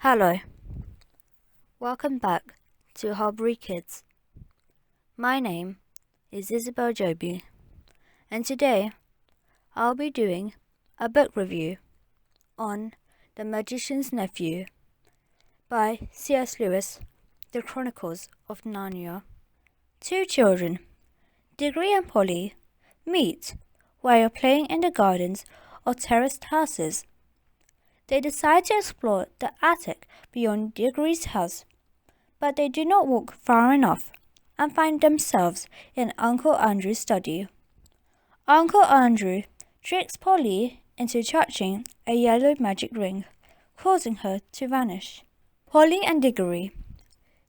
Hello, welcome back to Harbury Kids. My name is Isabel Joby, and today I'll be doing a book review on The Magician's Nephew by C.S Lewis, The Chronicles of Narnia. Two children, Diggory and Polly, meet while playing in the gardens of terraced houses. They decide to explore the attic beyond Diggory's house, but they do not walk far enough and find themselves in Uncle Andrew's study. Uncle Andrew tricks Polly into touching a yellow magic ring, causing her to vanish. Polly and Diggory,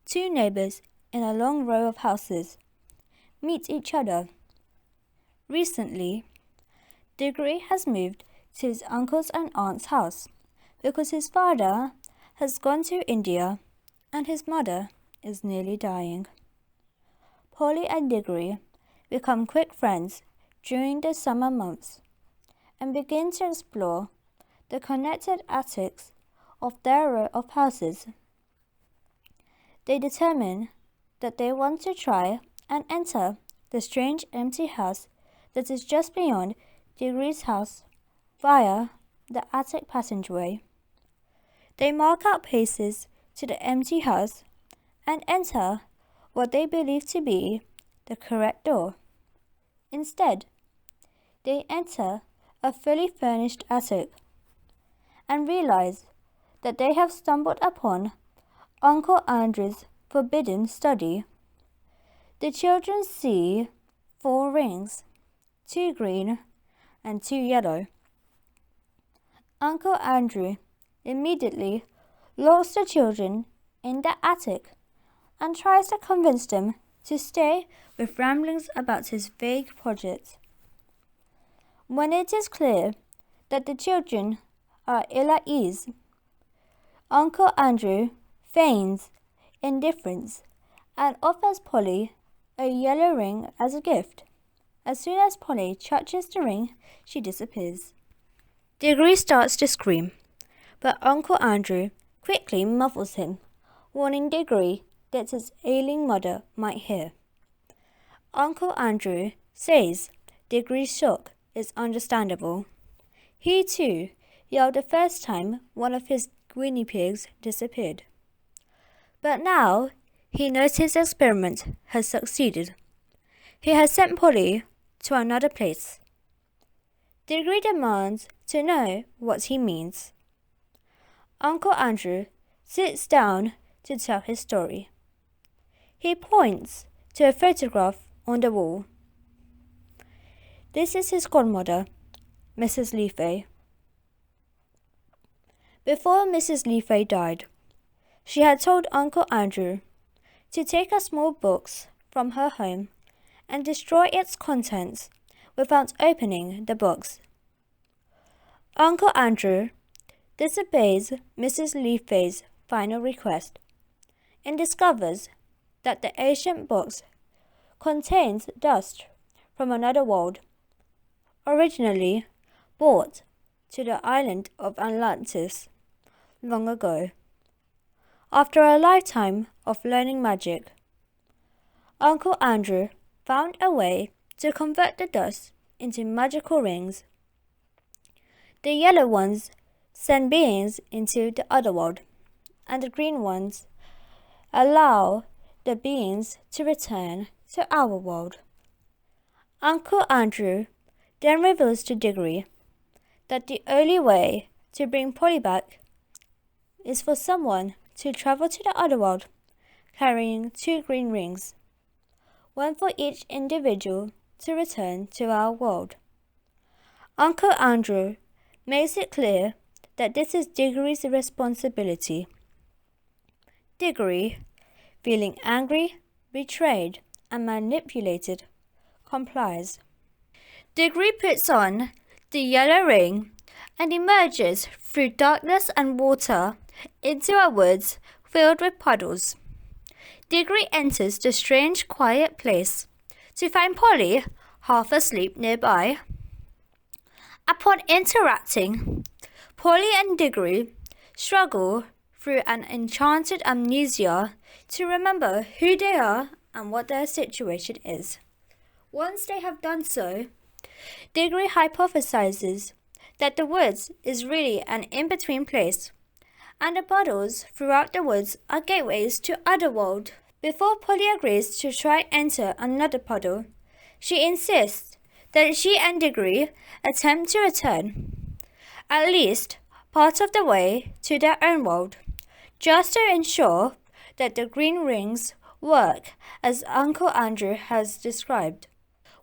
two neighbors in a long row of houses, meet each other. Recently, Diggory has moved to his uncle's and aunt's house because his father has gone to India and his mother is nearly dying. Polly and Diggory become quick friends during the summer months and begin to explore the connected attics of their row of houses. They determine that they want to try and enter the strange empty house that is just beyond Diggory's house via the attic passageway. They mark out places to the empty house and enter what they believe to be the correct door. Instead, they enter a fully furnished attic and realize that they have stumbled upon Uncle Andrew's forbidden study. The children see 4 rings, 2 green and 2 yellow. Uncle Andrew immediately locks the children in the attic and tries to convince them to stay with ramblings about his vague project. When it is clear that the children are ill at ease, Uncle Andrew feigns indifference and offers Polly a yellow ring as a gift. As soon as Polly touches the ring, she disappears. Diggory starts to scream, but Uncle Andrew quickly muffles him, warning Diggory that his ailing mother might hear. Uncle Andrew says Diggory's shock is understandable. He too yelled the first time one of his guinea pigs disappeared. But now he knows his experiment has succeeded. He has sent Polly to another place. Diggory demands to know what he means. Uncle Andrew sits down to tell his story. He points to a photograph on the wall. This is his godmother, Mrs. Leafay. Before Mrs. Leafay died, she had told Uncle Andrew to take a small box from her home and destroy its contents without opening the box. Uncle Andrew disobeys Mrs. Leafay's final request and discovers that the ancient box contains dust from another world, originally brought to the island of Atlantis long ago. After a lifetime of learning magic, Uncle Andrew found a way to convert the dust into magical rings. The yellow ones send beings into the other world, and the green ones allow the beings to return to our world. Uncle Andrew then reveals to Diggory that the only way to bring Polly back is for someone to travel to the other world carrying 2 green rings, one for each individual to return to our world. Uncle Andrew makes it clear that this is Diggory's responsibility. Diggory, feeling angry, betrayed, and manipulated, complies. Diggory puts on the yellow ring and emerges through darkness and water into a woods filled with puddles. Diggory enters the strange, quiet place to find Polly half asleep nearby. Upon interacting, Polly and Diggory struggle through an enchanted amnesia to remember who they are and what their situation is. Once they have done so, Diggory hypothesizes that the woods is really an in-between place, and the puddles throughout the woods are gateways to otherworld. Before Polly agrees to try enter another puddle, she insists that she and Diggory attempt to return, at least part of the way, to their own world, just to ensure that the green rings work as Uncle Andrew has described.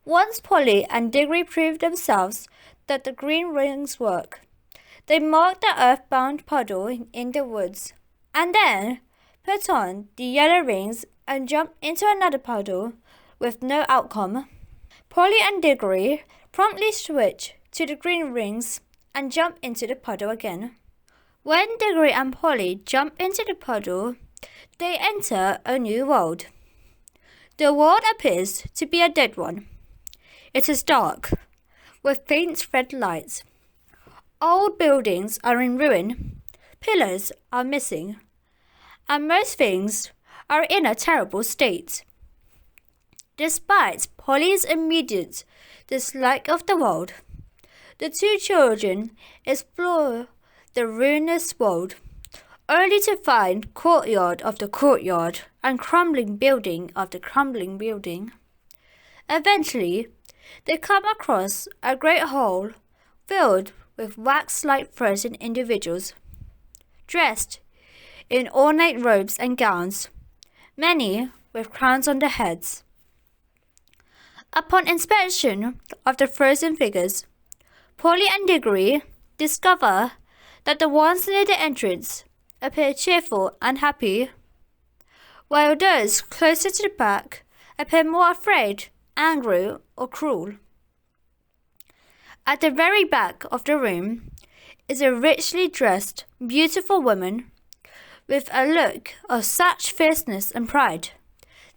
Once Polly and Diggory prove themselves that the green rings work, they mark the earthbound puddle in the woods, and then put on the yellow rings and jump into another puddle with no outcome. Polly and Diggory promptly switch to the green rings and jump into the puddle again. When Diggory and Polly jump into the puddle, they enter a new world. The world appears to be a dead one. It is dark, with faint red lights. Old buildings are in ruin, pillars are missing, and most things are in a terrible state. Despite Polly's immediate dislike of the world, the two children explore the ruinous world, only to find courtyard after courtyard and crumbling building after crumbling building. Eventually, they come across a great hall filled with wax-like frozen individuals, dressed in ornate robes and gowns, many with crowns on their heads. Upon inspection of the frozen figures, Polly and Diggory discover that the ones near the entrance appear cheerful and happy, while those closer to the back appear more afraid, angry, or cruel. At the very back of the room is a richly dressed, beautiful woman with a look of such fierceness and pride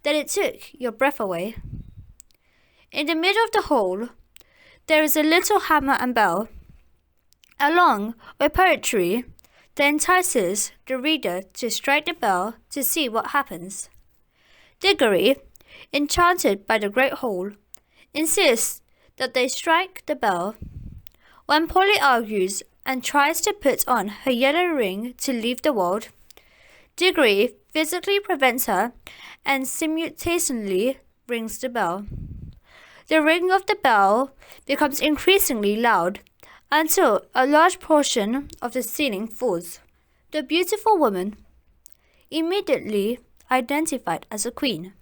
that it took your breath away. In the middle of the hall, there is a little hammer and bell, along with poetry that entices the reader to strike the bell to see what happens. Diggory, enchanted by the great hall, insists that they strike the bell. When Polly argues and tries to put on her yellow ring to leave the world, Diggory physically prevents her and simultaneously rings the bell. The ring of the bell becomes increasingly loud until a large portion of the ceiling falls. The beautiful woman, immediately identified as a queen,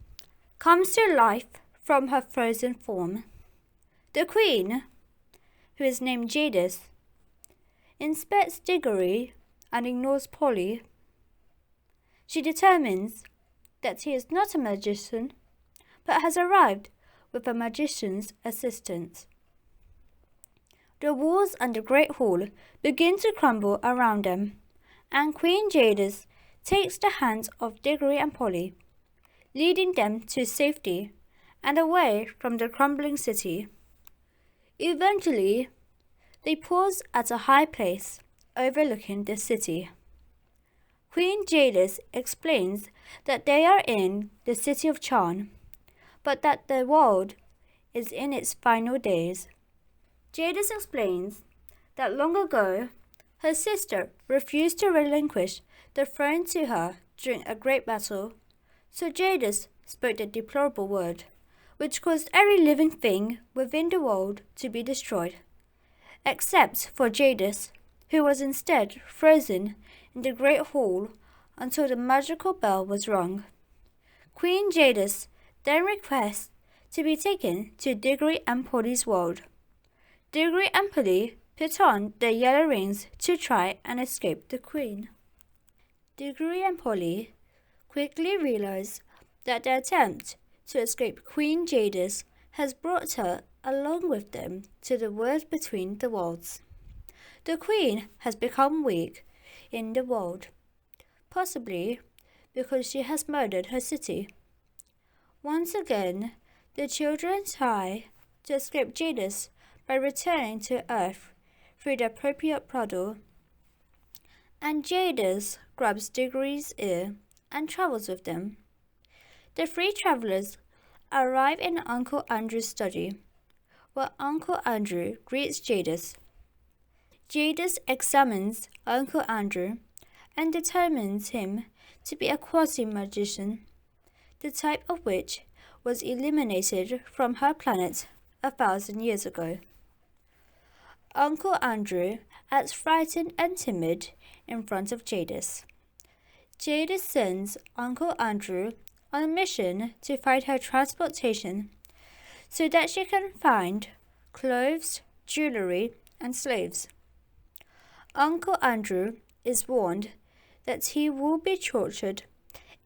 comes to life from her frozen form. The queen, who is named Jadis, inspects Diggory and ignores Polly. She determines that he is not a magician, but has arrived with a magician's assistance. The walls and the great hall begin to crumble around them, and Queen Jadis takes the hands of Diggory and Polly, leading them to safety and away from the crumbling city. Eventually, they pause at a high place overlooking the city. Queen Jadis explains that they are in the city of Charn, but that the world is in its final days. Jadis explains that long ago, her sister refused to relinquish the throne to her during a great battle, so Jadis spoke the deplorable word, which caused every living thing within the world to be destroyed, except for Jadis, who was instead frozen in the great hall until the magical bell was rung. Queen Jadis then requests to be taken to Diggory and Polly's world. Diggory and Polly put on their yellow rings to try and escape the queen. Diggory and Polly quickly realize that their attempt to escape Queen Jadis has brought her along with them to the world between the worlds. The queen has become weak in the world, possibly because she has murdered her city. Once again, the children try to escape Jadis by returning to Earth through the appropriate puddle, and Jadis grabs Diggory's ear and travels with them. The three travellers arrive in Uncle Andrew's study, where Uncle Andrew greets Jadis. Jadis examines Uncle Andrew and determines him to be a quasi-magician, the type of which was eliminated from her planet 1,000 years ago. Uncle Andrew acts frightened and timid in front of Jadis. Jadis sends Uncle Andrew on a mission to find her transportation so that she can find clothes, jewelry, and slaves. Uncle Andrew is warned that he will be tortured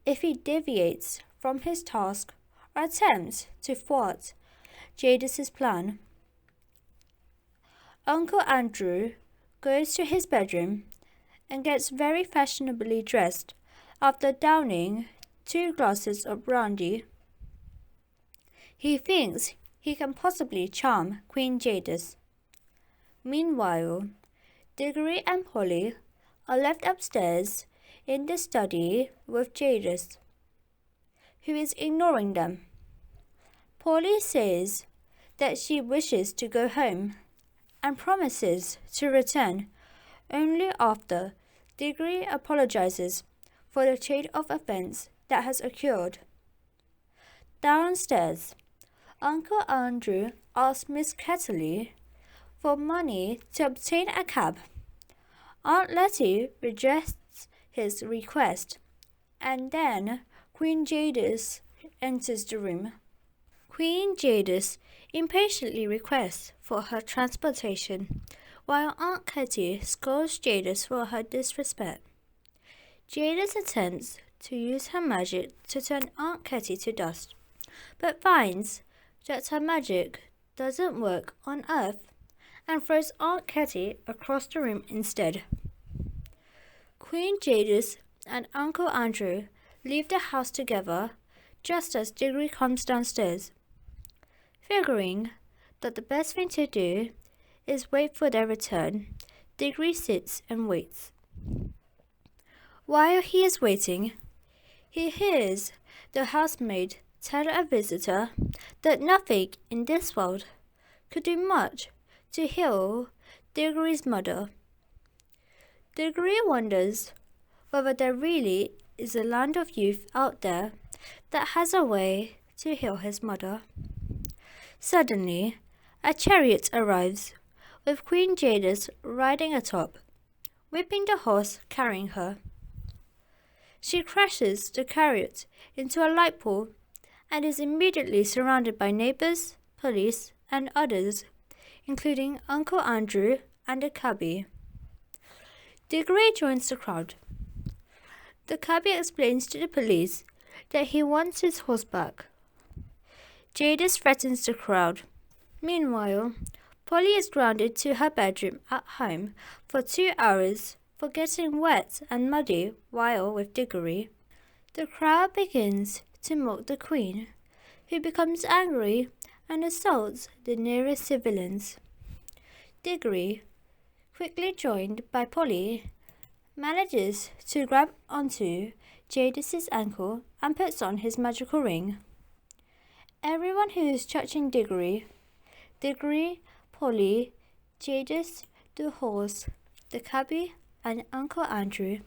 if he deviates from his task or attempts to thwart Jadis's plan. Uncle Andrew goes to his bedroom and gets very fashionably dressed after downing 2 glasses of brandy. He thinks he can possibly charm Queen Jadis. Meanwhile, Diggory and Polly are left upstairs in the study with Jadis, who is ignoring them. Polly says that she wishes to go home and promises to return only after Diggory apologizes for the chain of events that has occurred. Downstairs, Uncle Andrew asks Miss Ketterly for money to obtain a cab. Aunt Letty rejects his request, and then Queen Jadis enters the room. Queen Jadis impatiently requests for her transportation, while Aunt Ketty scolds Jadis for her disrespect. Jadis attempts to use her magic to turn Aunt Ketty to dust, but finds that her magic doesn't work on Earth and throws Aunt Ketty across the room instead. Queen Jadis and Uncle Andrew leave the house together just as Diggory comes downstairs. Figuring that the best thing to do is wait for their return, Diggory sits and waits. While he is waiting, he hears the housemaid tell a visitor that nothing in this world could do much to heal Diggory's mother. Diggory wonders whether there really is a land of youth out there that has a way to heal his mother. Suddenly, a chariot arrives, with Queen Jadis riding atop, whipping the horse carrying her. She crashes the chariot into a light pole and is immediately surrounded by neighbors, police, and others, including Uncle Andrew and a cabbie. Diggory joins the crowd. The cabbie explains to the police that he wants his horse back. Jadis threatens the crowd. Meanwhile, Polly is grounded to her bedroom at home for 2 hours for getting wet and muddy while with Diggory. The crowd begins to mock the Queen, who becomes angry and assaults the nearest civilians. Diggory, quickly joined by Polly, manages to grab onto Jadis's ankle and puts on his magical ring. Everyone who is touching Diggory, Polly, Jadis, the horse, the cabbie, and Uncle Andrew,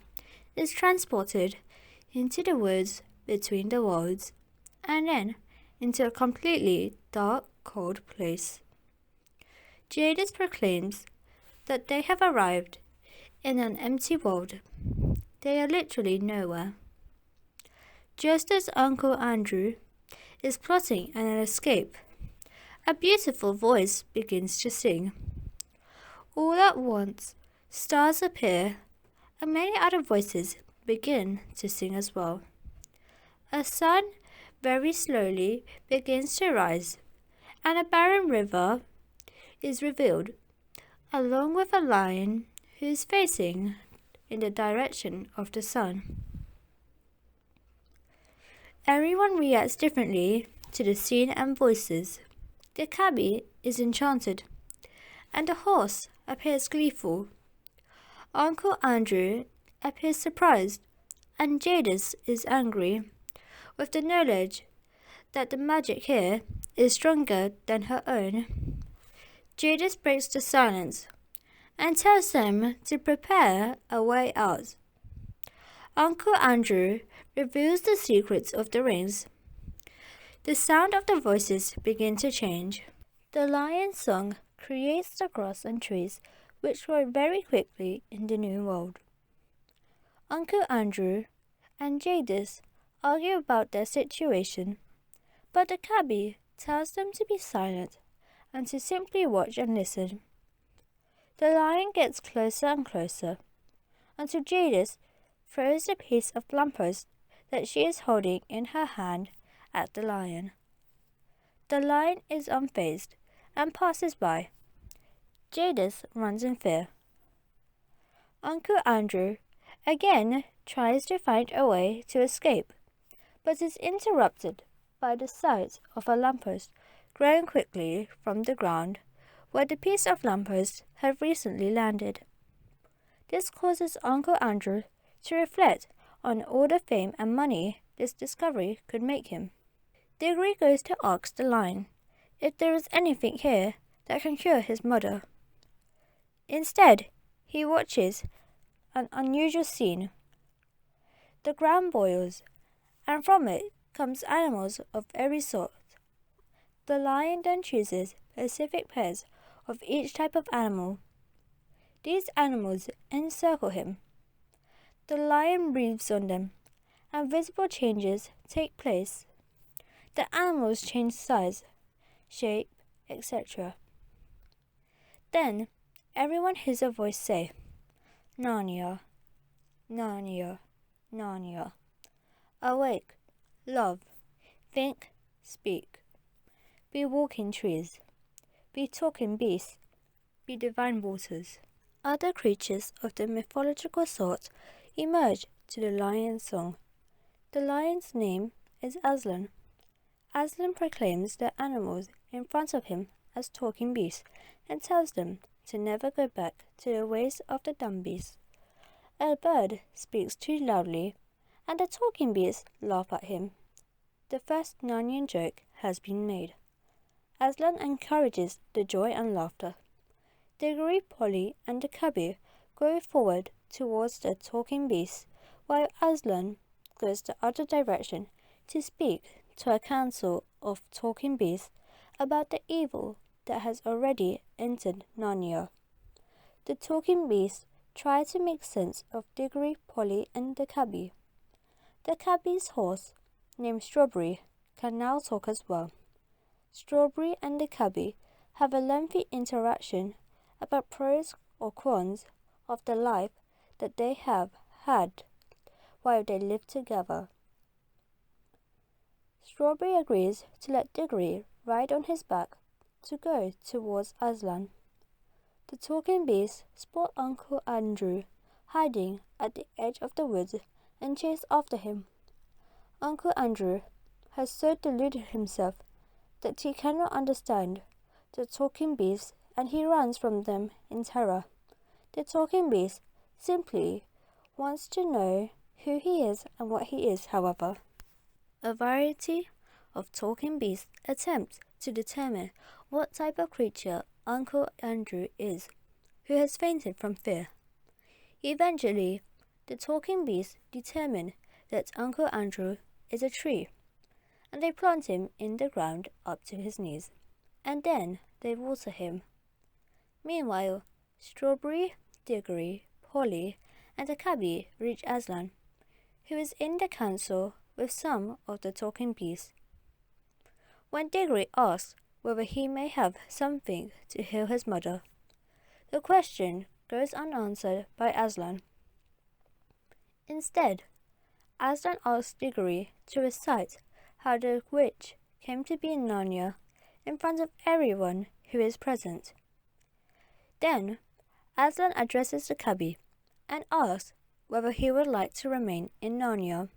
is transported into the woods between the worlds, and then into a completely dark, cold place. Jadis proclaims that they have arrived in an empty world. They are literally nowhere. Just as Uncle Andrew is plotting an escape, a beautiful voice begins to sing. All at once, stars appear, and many other voices begin to sing as well. A sun very slowly begins to rise, and a barren river is revealed, along with a lion who is facing in the direction of the sun. Everyone reacts differently to the scene and voices. The cabbie is enchanted, and the horse appears gleeful. Uncle Andrew appears surprised, and Jadis is angry, with the knowledge that the magic here is stronger than her own. Jadis breaks the silence and tells them to prepare a way out. Uncle Andrew reveals the secrets of the rings. The sound of the voices begin to change. The lion's song creates the grass and trees which grow very quickly in the new world. Uncle Andrew and Jadis argue about their situation, but the cabbie tells them to be silent and to simply watch and listen. The lion gets closer and closer, until Jadis throws a piece of lamppost that she is holding in her hand at the lion. The lion is unfazed and passes by. Jadis runs in fear. Uncle Andrew again tries to find a way to escape, but is interrupted by the sight of a lamppost growing quickly from the ground where the piece of lamppost had recently landed. This causes Uncle Andrew to reflect on all the fame and money this discovery could make him. Diggory goes to ask the lion if there is anything here that can cure his mother. Instead, he watches an unusual scene. The ground boils, and from it comes animals of every sort. The lion then chooses specific pairs of each type of animal. These animals encircle him. The lion breathes on them, and visible changes take place. The animals change size, shape, etc. Then everyone hears a voice say, "Narnia, Narnia, Narnia. Awake, love, think, speak. Be walking trees, be talking beasts, be divine waters." Other creatures of the mythological sort emerge to the lion's song. The lion's name is Aslan. Aslan proclaims the animals in front of him as talking beasts and tells them to never go back to the ways of the dumb beasts. A bird speaks too loudly, and the talking beasts laugh at him. The first Narnian joke has been made. Aslan encourages the joy and laughter. Diggory, Polly, and the cabbie go forward towards the talking beasts, while Aslan goes the other direction to speak to a council of talking beasts about the evil that has already entered Narnia. The talking beasts try to make sense of Diggory, Polly, and the cabbie. The cabbie's horse, named Strawberry, can now talk as well. Strawberry and the cabbie have a lengthy interaction about pros or cons of the life that they have had while they lived together. Strawberry agrees to let Diggory ride on his back to go towards Aslan. The talking beasts spot Uncle Andrew hiding at the edge of the woods and chase after him. Uncle Andrew has so deluded himself that he cannot understand the talking beasts and he runs from them in terror. The talking beast simply wants to know who he is and what he is, however. A variety of talking beasts attempt to determine what type of creature Uncle Andrew is, who has fainted from fear. Eventually, the talking beasts determine that Uncle Andrew is a tree, and they plant him in the ground up to his knees, and then they water him. Meanwhile, Strawberry, Diggory, Polly, and the cabbie reach Aslan, who is in the council with some of the talking beasts. When Diggory asks whether he may have something to heal his mother, the question goes unanswered by Aslan. Instead, Aslan asks Diggory to recite how the witch came to be in Narnia in front of everyone who is present. Then, Aslan addresses the cabbie and asks whether he would like to remain in Narnia.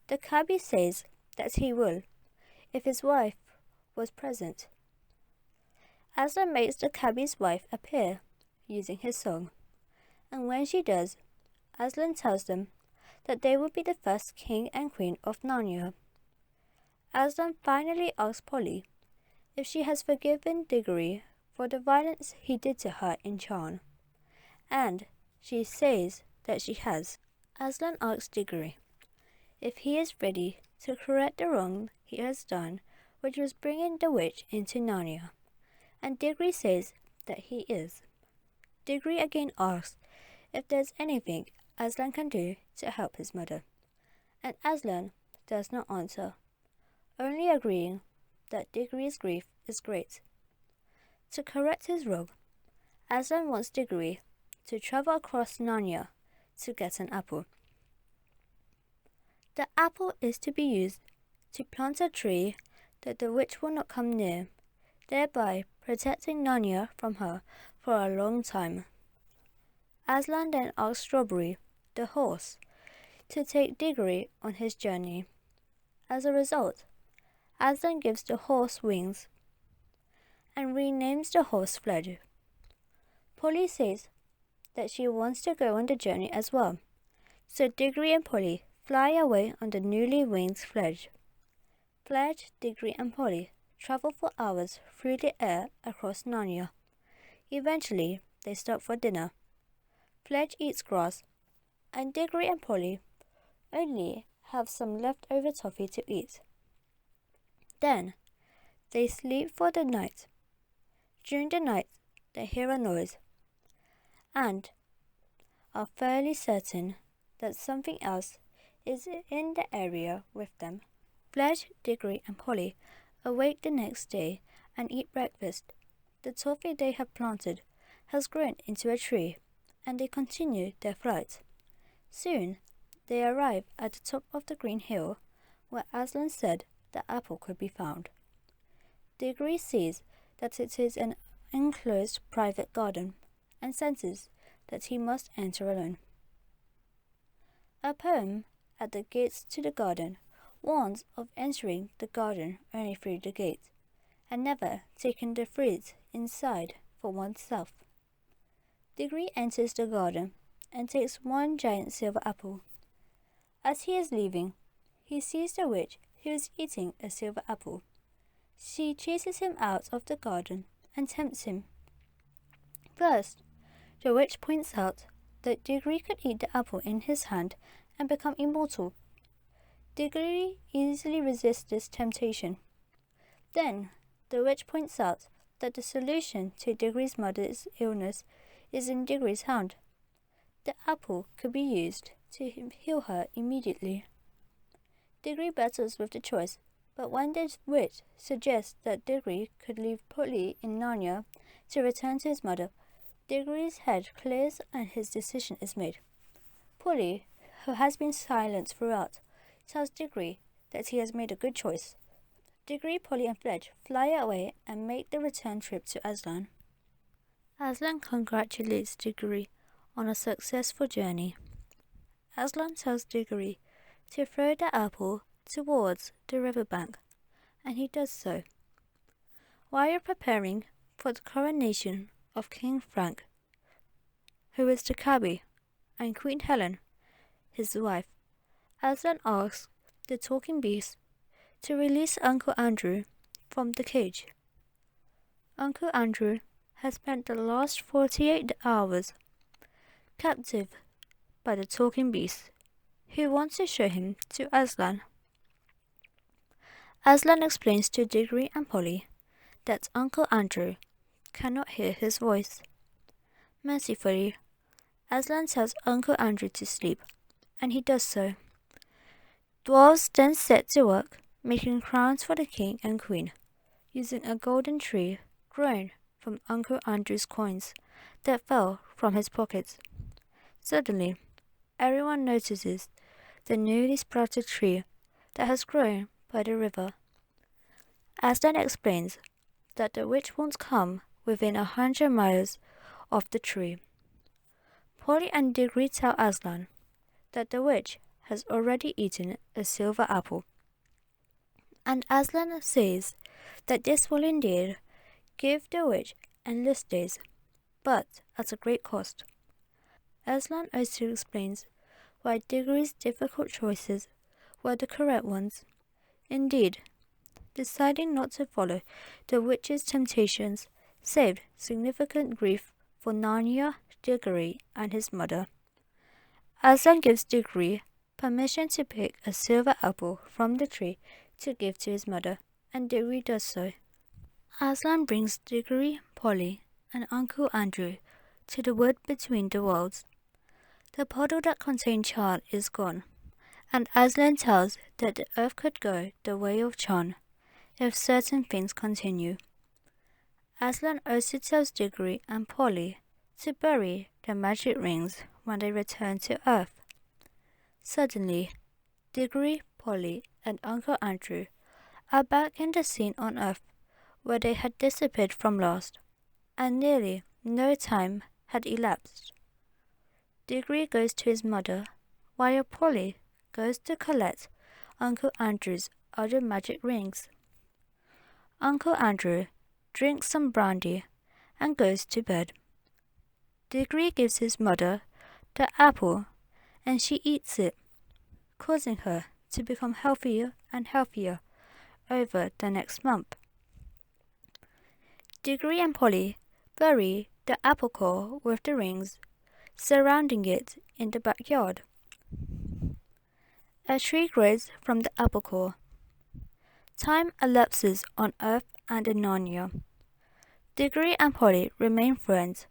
The cabbie says that he will, if his wife was present. Aslan makes the cabbie's wife appear using his song, and when she does, Aslan tells them that they will be the first king and queen of Narnia. Aslan finally asks Polly if she has forgiven Diggory for the violence he did to her in Charn, and she says that she has. Aslan asks Diggory if he is ready to correct the wrong he has done, which was bringing the witch into Narnia, and Diggory says that he is. Diggory again asks if there's anything Aslan can do to help his mother, and Aslan does not answer, only agreeing that Diggory's grief is great. To correct his wrong, Aslan wants Diggory to travel across Narnia to get an apple. The apple is to be used to plant a tree that the witch will not come near, thereby protecting Narnia from her for a long time. Aslan then asks Strawberry, the horse, to take Diggory on his journey. As a result, Aslan gives the horse wings and renames the horse Fledge. Polly says that she wants to go on the journey as well, so Diggory and Polly fly away on the newly winged Fledge. Fledge, Diggory and Polly travel for hours through the air across Narnia. Eventually, they stop for dinner. Fledge eats grass, and Diggory and Polly only have some leftover toffee to eat. Then, they sleep for the night. During the night, they hear a noise, and are fairly certain that something else is in the area with them. Fledge, Diggory, and Polly awake the next day and eat breakfast. The toffee they have planted has grown into a tree, and they continue their flight. Soon, they arrive at the top of the green hill where Aslan said the apple could be found. Diggory sees that it is an enclosed private garden and senses that he must enter alone. A poem at the gates to the garden warns of entering the garden only through the gate, and never taking the fruit inside for oneself. Diggory enters the garden and takes one giant silver apple. As he is leaving, he sees the witch who is eating a silver apple. She chases him out of the garden and tempts him. First, the witch points out that Diggory could eat the apple in his hand and become immortal. Diggory easily resists this temptation. Then, the witch points out that the solution to Diggory's mother's illness is in Diggory's hand. The apple could be used to heal her immediately. Diggory battles with the choice, but when the witch suggests that Diggory could leave Polly in Narnia to return to his mother, Diggory's head clears and his decision is made. Polly, who has been silent throughout, tells Diggory that he has made a good choice. Diggory, Polly, and Fledge fly away and make the return trip to Aslan. Aslan congratulates Diggory on a successful journey. Aslan tells Diggory to throw the apple towards the riverbank, and he does so. While preparing for the coronation of King Frank, who is the cabby, and Queen Helen, his wife, Aslan asks the talking beast to release Uncle Andrew from the cage. Uncle Andrew has spent the last 48 hours captive by the talking beast, who wants to show him to Aslan. Aslan explains to Diggory and Polly that Uncle Andrew cannot hear his voice. Mercifully, Aslan tells Uncle Andrew to sleep, and he does so. Dwarves then set to work making crowns for the king and queen, using a golden tree grown from Uncle Andrew's coins that fell from his pockets. Suddenly, everyone notices the newly sprouted tree that has grown by the river. Aslan explains that the witch won't come within 100 miles of the tree. Polly and Diggory tell Aslan that the witch has already eaten a silver apple, and Aslan says that this will indeed give the witch endless days, but at a great cost. Aslan also explains why Diggory's difficult choices were the correct ones. Indeed, deciding not to follow the witch's temptations saved significant grief for Narnia, Diggory, and his mother. Aslan gives Diggory permission to pick a silver apple from the tree to give to his mother, and Diggory does so. Aslan brings Diggory, Polly, and Uncle Andrew to the wood between the worlds. The puddle that contained Charn is gone, and Aslan tells that the earth could go the way of Charn if certain things continue. Aslan also tells Diggory and Polly to bury the magic rings when they return to Earth. Suddenly, Diggory, Polly, and Uncle Andrew are back in the scene on Earth where they had disappeared from last, and nearly no time had elapsed. Diggory goes to his mother, while Polly goes to collect Uncle Andrew's other magic rings. Uncle Andrew drinks some brandy and goes to bed. Diggory gives his mother the apple and she eats it, causing her to become healthier and healthier over the next month. Diggory and Polly bury the apple core with the rings, surrounding it in the backyard. A tree grows from the apple core. Time elapses on Earth and in Narnia. Diggory and Polly remain friends.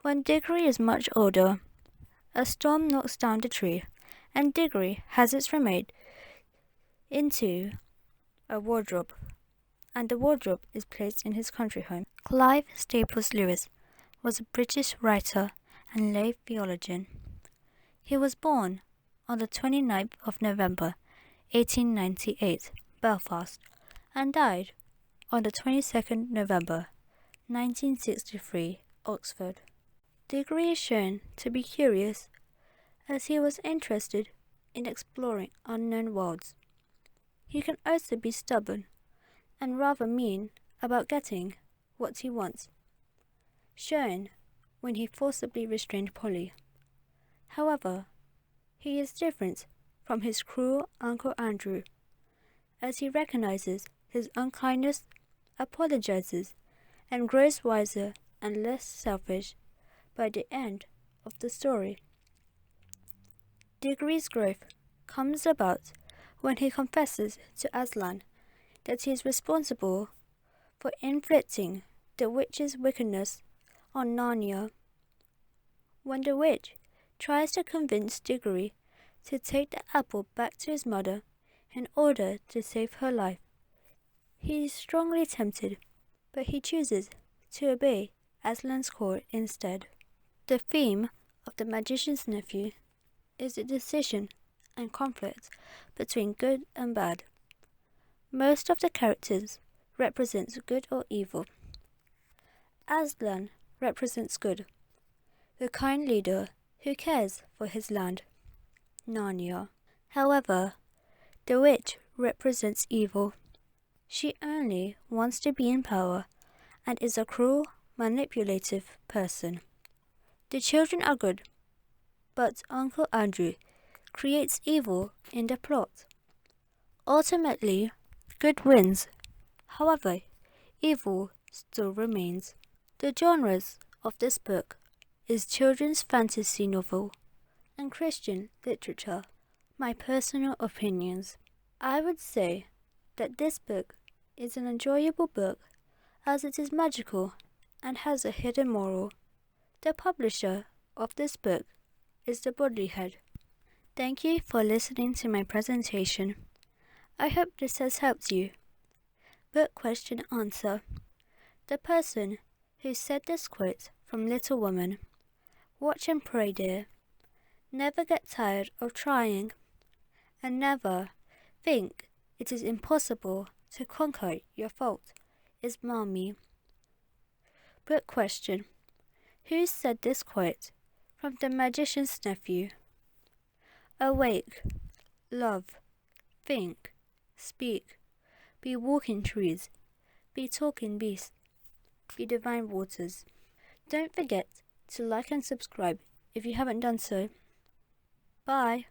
When Diggory is much older, a storm knocks down the tree, and Diggory has it remade into a wardrobe, and the wardrobe is placed in his country home. Clive Staples Lewis was a British writer and lay theologian. He was born on the 29th of November, 1898, Belfast, and died on the 22nd November, 1963, Oxford. Diggory is shown to be curious, as he was interested in exploring unknown worlds. He can also be stubborn and rather mean about getting what he wants, shown when he forcibly restrained Polly. However, he is different from his cruel Uncle Andrew, as he recognizes his unkindness, apologizes, and grows wiser and less selfish by the end of the story. Diggory's growth comes about when he confesses to Aslan that he is responsible for inflicting the witch's wickedness on Narnia. When the witch tries to convince Diggory to take the apple back to his mother in order to save her life, he is strongly tempted, but he chooses to obey Aslan's call instead. The theme of The Magician's Nephew is the decision and conflict between good and bad. Most of the characters represent good or evil. Aslan represents good, the kind leader who cares for his land, Narnia. However, the witch represents evil. She only wants to be in power and is a cruel, manipulative person. The children are good, but Uncle Andrew creates evil in the plot. Ultimately, good wins. However, evil still remains. The genres of this book is children's fantasy novel and Christian literature. My personal opinions. I would say that this book is an enjoyable book as it is magical and has a hidden moral. The publisher of this book is the Bodley-Head. Thank you for listening to my presentation. I hope this has helped you. Book question answer. The person who said this quote from Little Woman: "Watch and pray, dear. Never get tired of trying, and never think it is impossible to conquer your fault," is Mommy. Book question. Who said this quote from The Magician's Nephew? Awake, love, think, speak, be walking trees, be talking beasts, be divine waters. Don't forget to like and subscribe if you haven't done so. Bye.